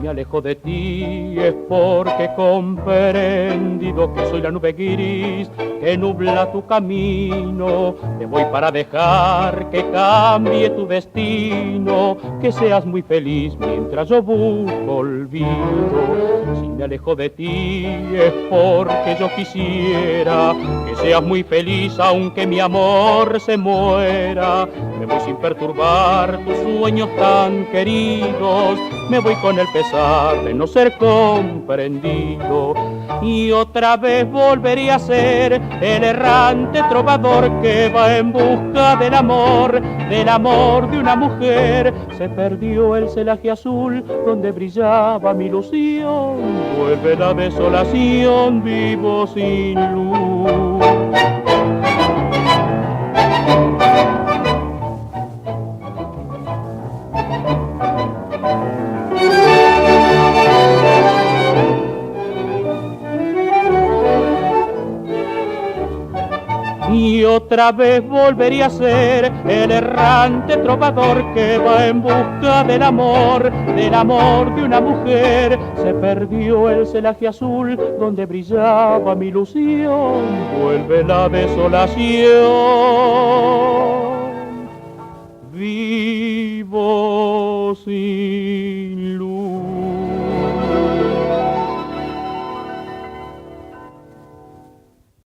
me alejo de ti es porque he comprendido que soy la nube gris que nubla tu camino. Te voy para dejar que cambie tu destino, que seas muy feliz mientras yo busco olvido. Si me alejo de ti es porque yo quisiera que seas muy feliz aunque mi amor se muera. Me voy sin perturbar tus sueños tan queridos, me voy con el pesar de no ser comprendido. Y otra vez volvería a ser el errante trovador que va en busca del amor de una mujer. Se perdió el celaje azul donde brillaba mi ilusión, vuelve la desolación, vivo sin luz. Y otra vez volvería a ser el errante trovador que va en busca del amor de una mujer. Se perdió el celaje azul donde brillaba mi ilusión, vuelve la desolación, vivo sin